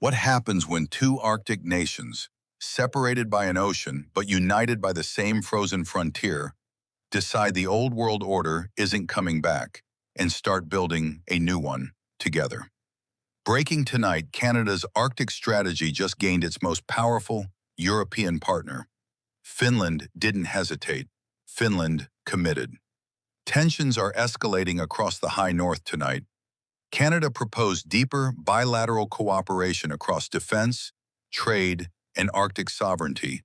What happens when two Arctic nations, separated by an ocean but united by the same frozen frontier, decide the old world order isn't coming back and start building a new one together? Breaking tonight, Canada's Arctic strategy just gained its most powerful European partner. Finland didn't hesitate. Finland committed. Tensions are escalating across the high north tonight. Canada proposed deeper bilateral cooperation across defense, trade, and Arctic sovereignty,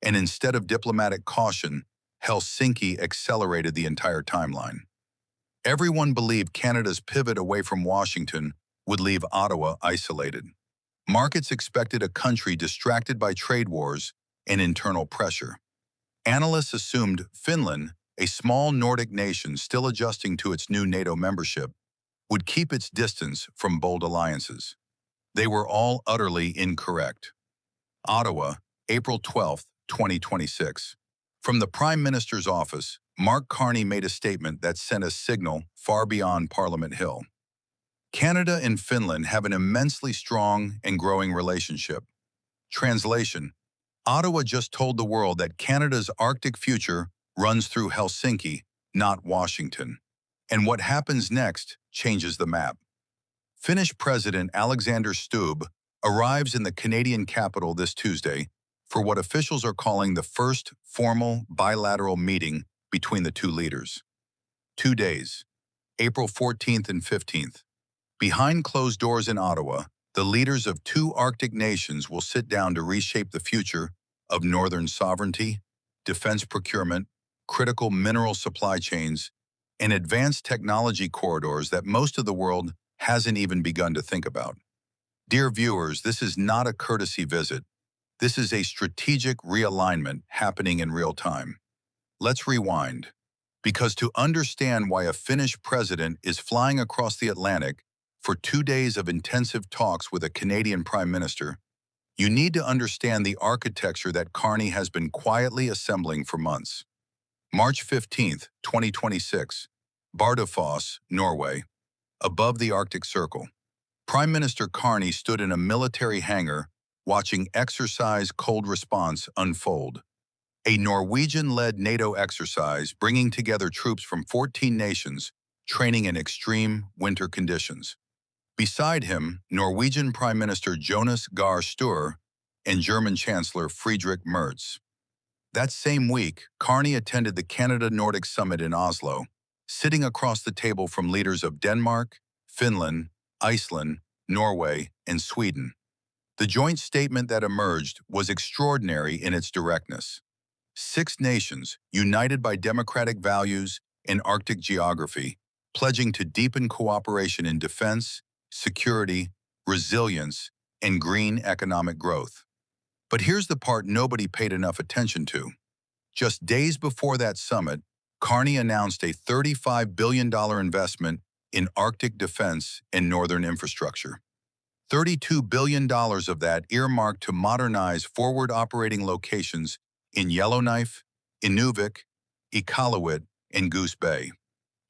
and instead of diplomatic caution, Helsinki accelerated the entire timeline. Everyone believed Canada's pivot away from Washington would leave Ottawa isolated. Markets expected a country distracted by trade wars and internal pressure. Analysts assumed Finland, a small Nordic nation still adjusting to its new NATO membership, would keep its distance from bold alliances. They were all utterly incorrect. Ottawa, April 12, 2026. From the Prime Minister's office, Mark Carney made a statement that sent a signal far beyond Parliament Hill. Canada and Finland have an immensely strong and growing relationship. Translation: Ottawa just told the world that Canada's Arctic future runs through Helsinki, not Washington. And what happens next changes the map. Finnish President Alexander Stubb arrives in the Canadian capital this Tuesday for what officials are calling the first formal bilateral meeting between the two leaders. 2 days, April 14th and 15th. Behind closed doors in Ottawa, the leaders of two Arctic nations will sit down to reshape the future of northern sovereignty, defense procurement, critical mineral supply chains, and advanced technology corridors that most of the world hasn't even begun to think about. Dear viewers, this is not a courtesy visit. This is a strategic realignment happening in real time. Let's rewind, because to understand why a Finnish president is flying across the Atlantic for 2 days of intensive talks with a Canadian Prime Minister, you need to understand the architecture that Carney has been quietly assembling for months. March 15th, 2026, Bardufoss, Norway. Above the Arctic Circle, Prime Minister Carney stood in a military hangar watching Exercise Cold Response unfold, a Norwegian-led NATO exercise bringing together troops from 14 nations training in extreme winter conditions. Beside him, Norwegian Prime Minister Jonas Gahr Støre and German Chancellor Friedrich Merz. That same week, Carney attended the Canada-Nordic Summit in Oslo, sitting across the table from leaders of Denmark, Finland, Iceland, Norway, and Sweden. The joint statement that emerged was extraordinary in its directness. 6 nations, united by democratic values and Arctic geography, pledging to deepen cooperation in defense, security, resilience, and green economic growth. But here's the part nobody paid enough attention to. Just days before that summit, Carney announced a $35 billion investment in Arctic defense and northern infrastructure. $32 billion of that earmarked to modernize forward operating locations in Yellowknife, Inuvik, Iqaluit, and Goose Bay.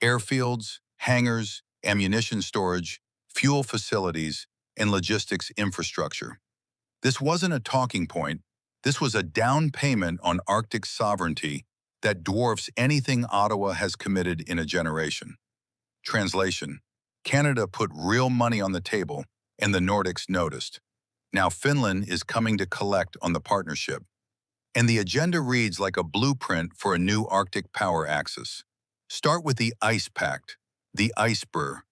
Airfields, hangars, ammunition storage, fuel facilities, and logistics infrastructure. This wasn't a talking point. This was a down payment on Arctic sovereignty that dwarfs anything Ottawa has committed in a generation. Translation: Canada put real money on the table, and the Nordics noticed. Now Finland is coming to collect on the partnership. And the agenda reads like a blueprint for a new Arctic power axis. Start with the ICE Pact, the Icebreaker.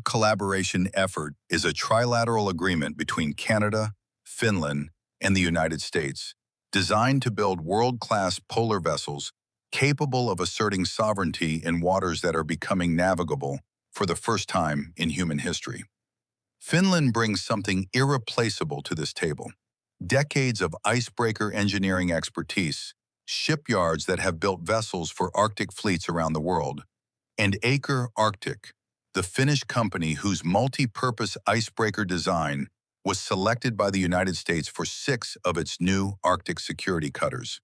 Collaboration effort is a trilateral agreement between Canada, Finland, and the United States, designed to build world-class polar vessels capable of asserting sovereignty in waters that are becoming navigable for the first time in human history. Finland brings something irreplaceable to this table: decades of icebreaker engineering expertise, shipyards that have built vessels for Arctic fleets around the world, and Arctic, the Finnish company whose multi-purpose icebreaker design was selected by the United States for 6 of its new Arctic security cutters.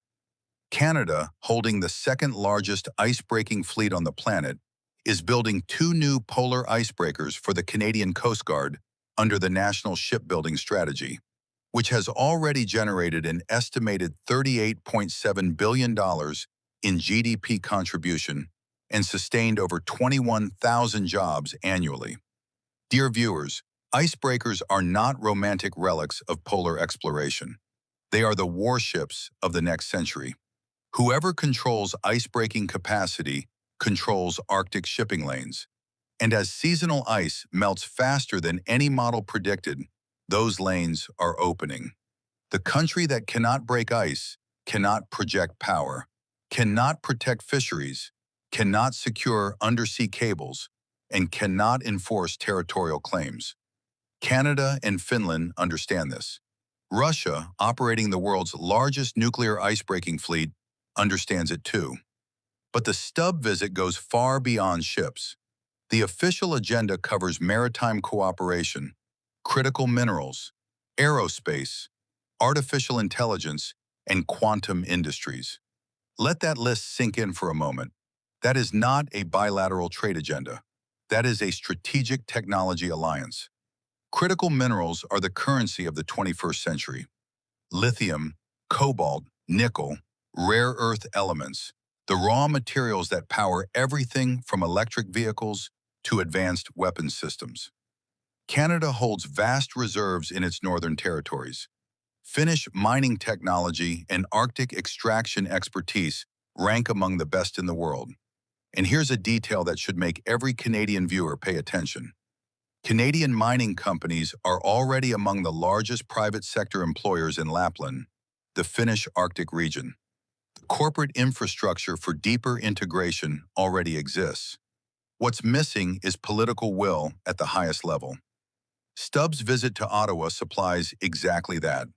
Canada, holding the second-largest ice-breaking fleet on the planet, is building 2 new polar icebreakers for the Canadian Coast Guard under the National Shipbuilding Strategy, which has already generated an estimated $38.7 billion in GDP contribution and sustained over 21,000 jobs annually. Dear viewers, icebreakers are not romantic relics of polar exploration. They are the warships of the next century. Whoever controls icebreaking capacity controls Arctic shipping lanes. And as seasonal ice melts faster than any model predicted, those lanes are opening. The country that cannot break ice, cannot project power, cannot protect fisheries, cannot secure undersea cables, and cannot enforce territorial claims. Canada and Finland understand this. Russia, operating the world's largest nuclear icebreaking fleet, understands it too. But the Stubb visit goes far beyond ships. The official agenda covers maritime cooperation, critical minerals, aerospace, artificial intelligence, and quantum industries. Let that list sink in for a moment. That is not a bilateral trade agenda. That is a strategic technology alliance. Critical minerals are the currency of the 21st century. Lithium, cobalt, nickel, rare earth elements, the raw materials that power everything from electric vehicles to advanced weapons systems. Canada holds vast reserves in its northern territories. Finnish mining technology and Arctic extraction expertise rank among the best in the world. And here's a detail that should make every Canadian viewer pay attention. Canadian mining companies are already among the largest private sector employers in Lapland, the Finnish Arctic region. The corporate infrastructure for deeper integration already exists. What's missing is political will at the highest level. Stubb's visit to Ottawa supplies exactly that.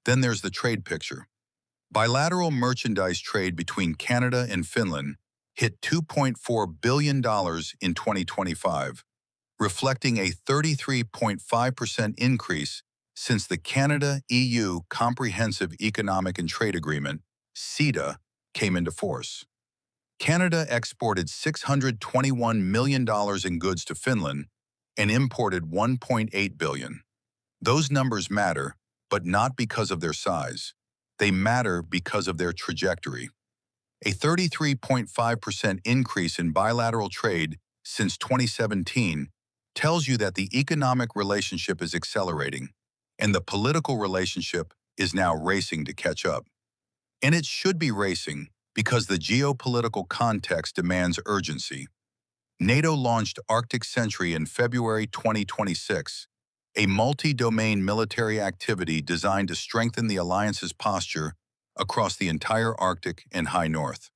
Then there's the trade picture. Bilateral merchandise trade between Canada and Finland hit $2.4 billion in 2025, reflecting a 33.5% increase since the Canada-EU Comprehensive Economic and Trade Agreement, CETA, came into force. Canada exported $621 million in goods to Finland and imported $1.8 billion. Those numbers matter, but not because of their size. They matter because of their trajectory. A 33.5% increase in bilateral trade since 2017 tells you that the economic relationship is accelerating, and the political relationship is now racing to catch up. And it should be racing because the geopolitical context demands urgency. NATO launched Arctic Sentry in February 2026, a multi-domain military activity designed to strengthen the alliance's posture across the entire Arctic and High North.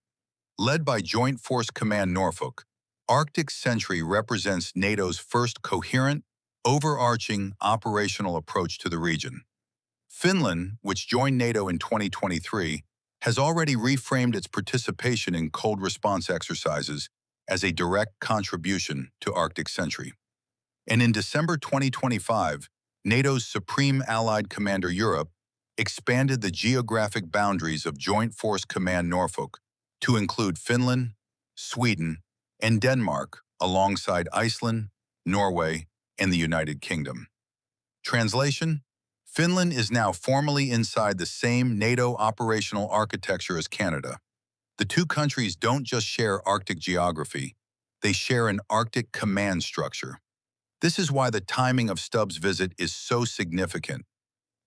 Led by Joint Force Command Norfolk, Arctic Sentry represents NATO's first coherent, overarching operational approach to the region. Finland, which joined NATO in 2023, has already reframed its participation in cold response exercises as a direct contribution to Arctic Sentry. And in December 2025, NATO's Supreme Allied Commander Europe expanded the geographic boundaries of Joint Force Command Norfolk to include Finland, Sweden, and Denmark alongside Iceland, Norway, and the United Kingdom. Translation: Finland is now formally inside the same NATO operational architecture as Canada. The two countries don't just share Arctic geography, they share an Arctic command structure. This is why the timing of Stubb's visit is so significant.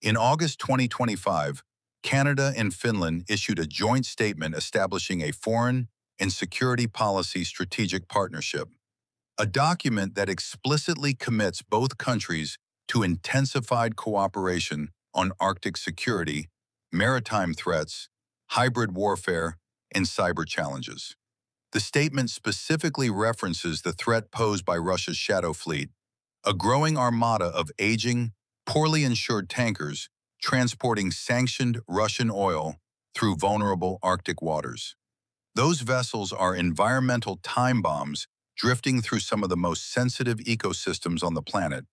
In August 2025, Canada and Finland issued a joint statement establishing a foreign and security policy strategic partnership, a document that explicitly commits both countries to intensified cooperation on Arctic security, maritime threats, hybrid warfare, and cyber challenges. The statement specifically references the threat posed by Russia's shadow fleet, a growing armada of aging, poorly insured tankers transporting sanctioned Russian oil through vulnerable Arctic waters. Those vessels are environmental time bombs drifting through some of the most sensitive ecosystems on the planet,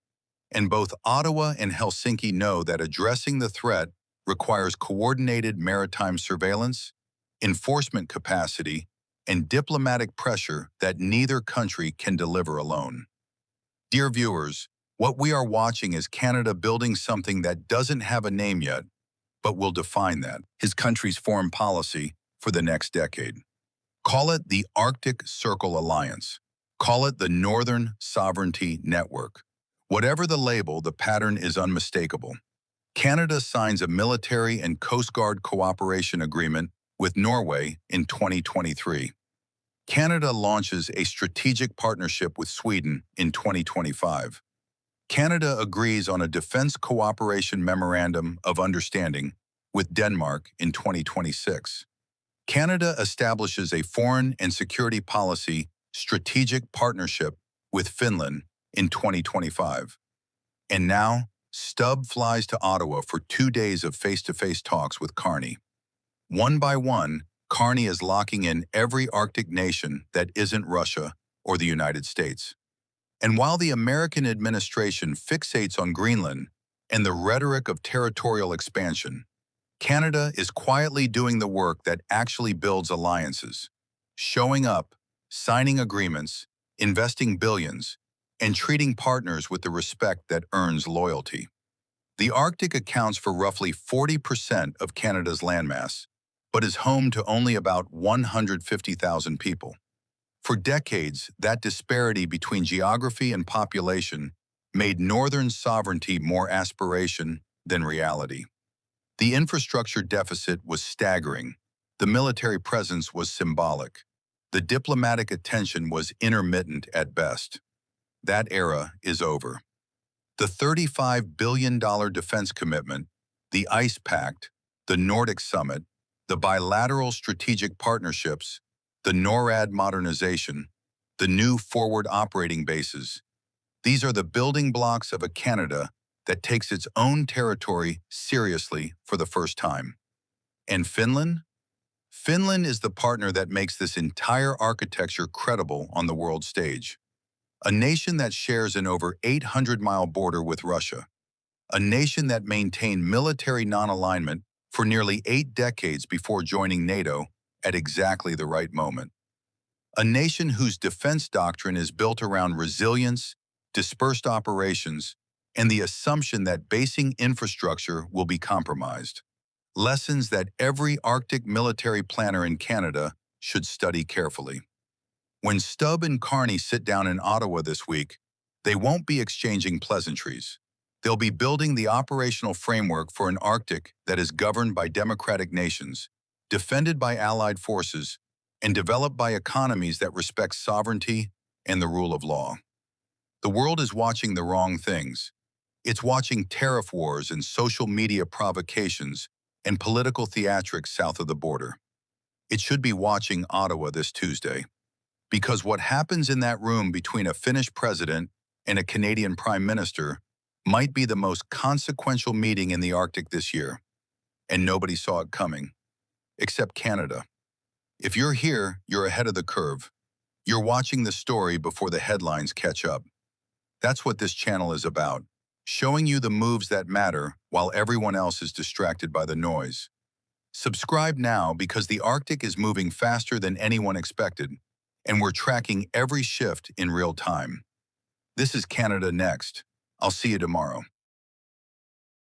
and both Ottawa and Helsinki know that addressing the threat requires coordinated maritime surveillance, enforcement capacity, and diplomatic pressure that neither country can deliver alone. Dear viewers, What we are watching is Canada building something that doesn't have a name yet, but will define that, his country's foreign policy for the next decade. Call it the Arctic Circle Alliance. Call it the Northern Sovereignty Network. Whatever the label, the pattern is unmistakable. Canada signs a military and Coast Guard cooperation agreement with Norway in 2023. Canada launches a strategic partnership with Sweden in 2025. Canada agrees on a defense cooperation memorandum of understanding with Denmark in 2026. Canada establishes a foreign and security policy strategic partnership with Finland in 2025. And now, Stubb flies to Ottawa for 2 days of face-to-face talks with Carney. One by one, Carney is locking in every Arctic nation that isn't Russia or the United States. And while the American administration fixates on Greenland and the rhetoric of territorial expansion, Canada is quietly doing the work that actually builds alliances, showing up, signing agreements, investing billions, and treating partners with the respect that earns loyalty. The Arctic accounts for roughly 40% of Canada's landmass, but is home to only about 150,000 people. For decades, that disparity between geography and population made northern sovereignty more aspiration than reality. The infrastructure deficit was staggering. The military presence was symbolic. The diplomatic attention was intermittent at best. That era is over. The $35 billion defense commitment, the ICE Pact, the Nordic Summit, the bilateral strategic partnerships, the NORAD modernization, the new forward operating bases. These are the building blocks of a Canada that takes its own territory seriously for the first time. And Finland? Finland is the partner that makes this entire architecture credible on the world stage. A nation that shares an over 800-mile border with Russia. A nation that maintained military non-alignment for nearly 8 decades before joining NATO at exactly the right moment. A nation whose defense doctrine is built around resilience, dispersed operations, and the assumption that basing infrastructure will be compromised. Lessons that every Arctic military planner in Canada should study carefully. When Stubb and Carney sit down in Ottawa this week, they won't be exchanging pleasantries. They'll be building the operational framework for an Arctic that is governed by democratic nations, defended by allied forces, and developed by economies that respect sovereignty and the rule of law. The world is watching the wrong things. It's watching tariff wars and social media provocations and political theatrics south of the border. It should be watching Ottawa this Tuesday. Because what happens in that room between a Finnish president and a Canadian Prime Minister might be the most consequential meeting in the Arctic this year. And nobody saw it coming, except Canada. If you're here, you're ahead of the curve. You're watching the story before the headlines catch up. That's what this channel is about, showing you the moves that matter while everyone else is distracted by the noise. Subscribe now because the Arctic is moving faster than anyone expected, and we're tracking every shift in real time. This is Canada Next. I'll see you tomorrow.